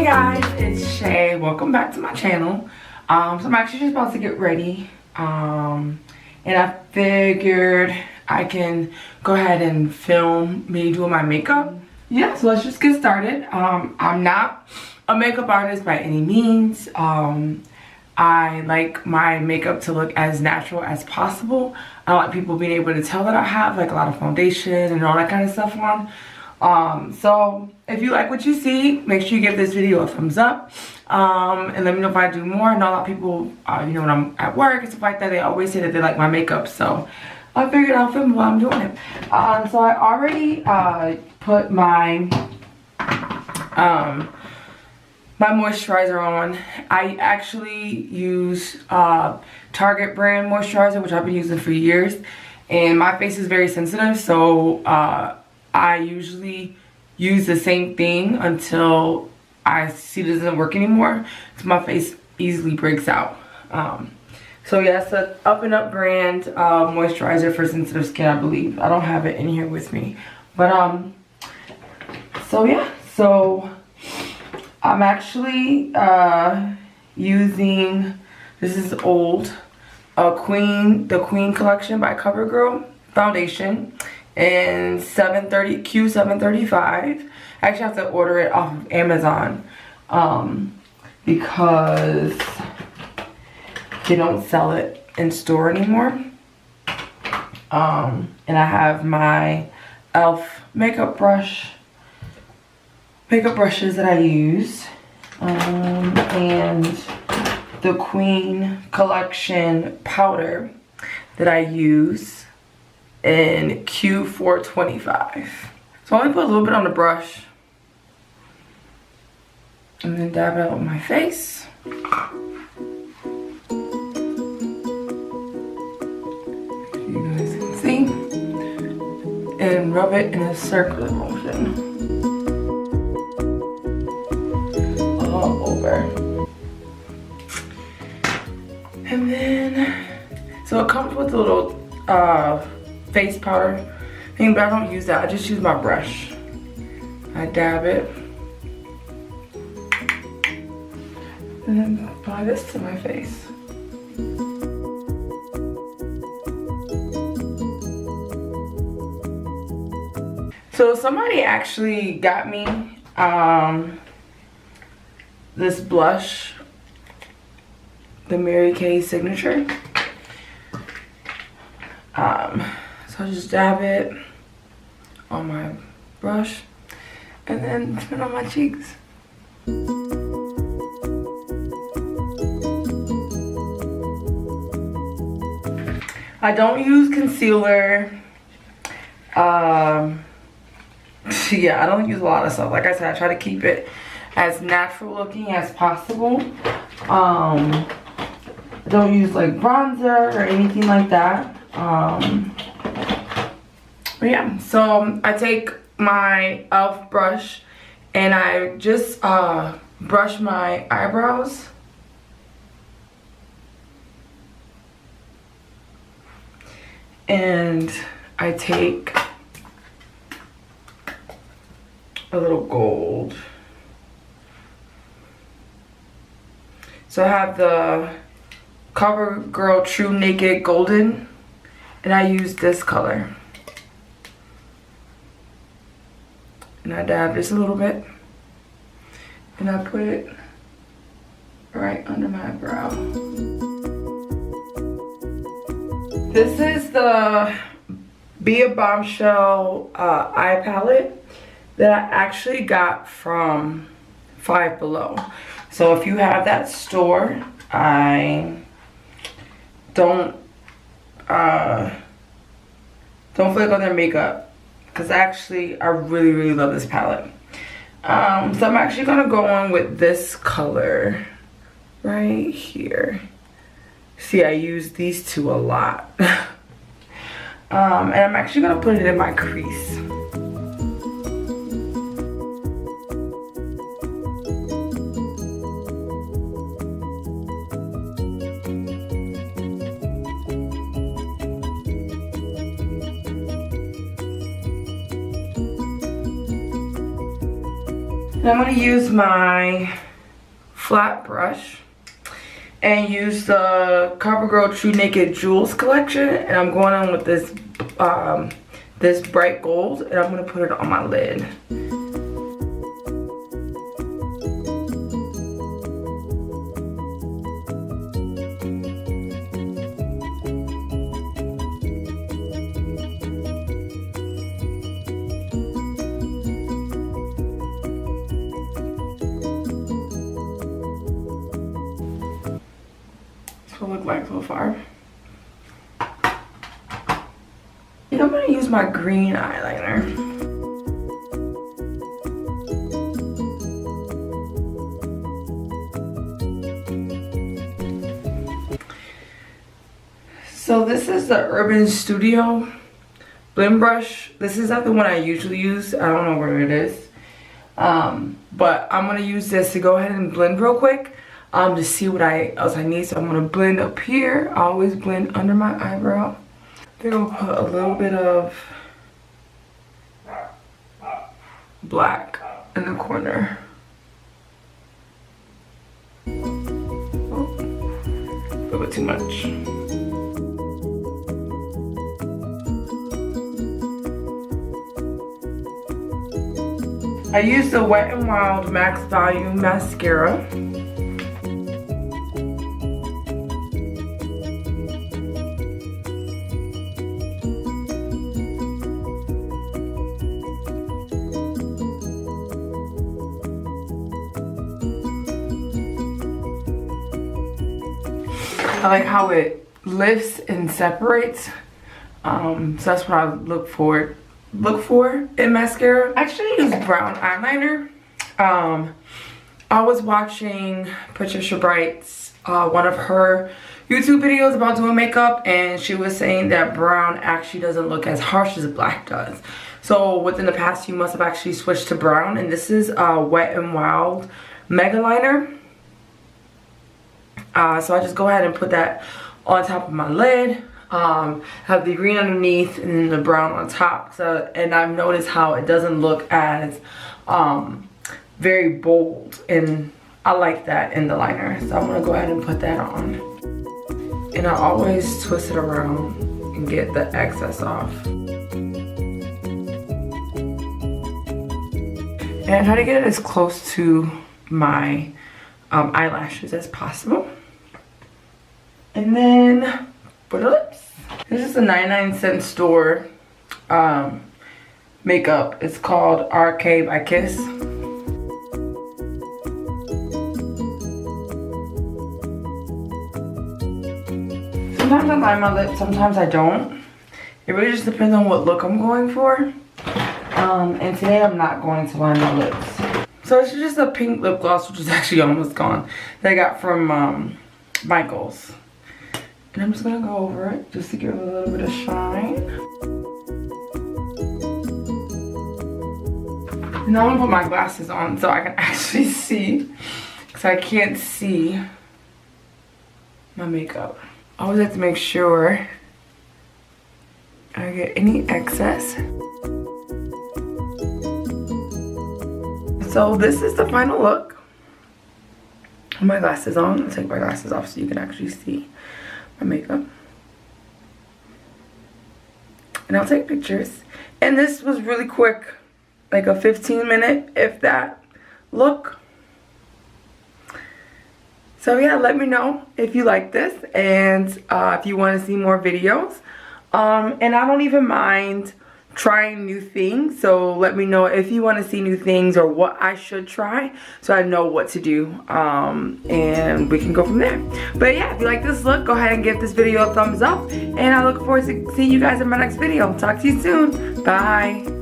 Hey guys, it's Shay. Welcome back to my channel. So I'm actually just about to get ready. And I figured I can go ahead and film me doing my makeup. Yeah, so let's just get started. I'm not a makeup artist by any means. I like my makeup to look as natural as possible. I like people being able to tell that I have like a lot of foundation and all that kind of stuff on. So if you like what you see, make sure you give this video a thumbs up, and let me know if I do more. I know a lot of people, you know, when I'm at work and stuff like that, they always say that they like my makeup, so I figured I'll film while I'm doing it. So I already put my my moisturizer on. I actually use Target brand moisturizer, which I've been using for years, and my face is very sensitive, so I usually use the same thing until I see this doesn't work anymore, so my face easily breaks out. So yeah, it's an Up and Up brand moisturizer for sensitive skin, I believe. I don't have it in here with me, but so yeah, so I'm actually using, this is old, the Queen collection by CoverGirl foundation in Q735. I actually have to order it off of Amazon because they don't sell it in store anymore. And I have my e.l.f. makeup brushes that I use, and the Queen collection powder that I use in Q425. So I only put a little bit on the brush and then dab it out with my face. You guys can see, and rub it in a circular motion all over. And then, so it comes with a little face powder thing, but I don't use that. I just use my brush. I dab it and then apply this to my face. So somebody actually got me this blush, the Mary Kay Signature. So I just dab it on my brush and then put it on my cheeks. I don't use concealer. Yeah, I don't use a lot of stuff. Like I said, I try to keep it as natural looking as possible. I don't use like bronzer or anything like that. But yeah, so I take my e.l.f. brush and I just brush my eyebrows. And I take a little gold. So I have the CoverGirl True Naked Golden, and I use this color. And I dab just a little bit, and I put it right under my brow. This is the Be a Bombshell eye palette that I actually got from Five Below. So if you have that store, I don't flick on their makeup, because actually I really love this palette. So I'm actually gonna go on with this color right here. See, I use these two a lot. And I'm actually gonna put it in my crease. And I'm going to use my flat brush and use the CoverGirl True Naked Jewels collection, and I'm going on with this this bright gold, and I'm going to put it on my lid. Look like so far. And I'm gonna use my green eyeliner. So this is the Urban Studio blend brush. This is not the one I usually use. I don't know where it is. But I'm gonna use this to go ahead and blend real quick. To see what else I need. So I'm gonna blend up here. I always blend under my eyebrow. Then I'll put a little bit of black in the corner. Oh, a little bit too much. I use the Wet n Wild Max Volume Mascara. I like how it lifts and separates. So that's what I look for in mascara. I actually use brown eyeliner. I was watching Patricia Bright's one of her YouTube videos about doing makeup, and she was saying that brown actually doesn't look as harsh as black does. So within the past few months I've actually switched to brown, and this is Wet n Wild Mega Liner. So I just go ahead and put that on top of my lid. Have the green underneath and then the brown on top. So, and I've noticed how it doesn't look as very bold, and I like that in the liner. So I'm gonna go ahead and put that on. And I always twist it around and get the excess off. And I try to get it as close to my eyelashes as possible. And then for the lips, this is a 99-cent store makeup. It's called RK by Kiss. Sometimes I line my lips, sometimes I don't. It really just depends on what look I'm going for. And today I'm not going to line my lips. So it's just a pink lip gloss, which is actually almost gone, that I got from Michaels. And I'm just gonna go over it just to give it a little bit of shine. Now I'm gonna put my glasses on so I can actually see, because I can't see my makeup. I always have to make sure I get any excess. So this is the final look. Put my glasses on. I'll take my glasses off so you can actually see my makeup. And I'll take pictures. And this was really quick, like a 15-minute, if that, look. So yeah, let me know if you like this and if you want to see more videos. And I don't even mind trying new things, so let me know if you want to see new things or what I should try, so I know what to do, and we can go from there. But yeah, if you like this look, go ahead and give this video a thumbs up, and I look forward to seeing you guys in my next video. Talk to you soon. Bye.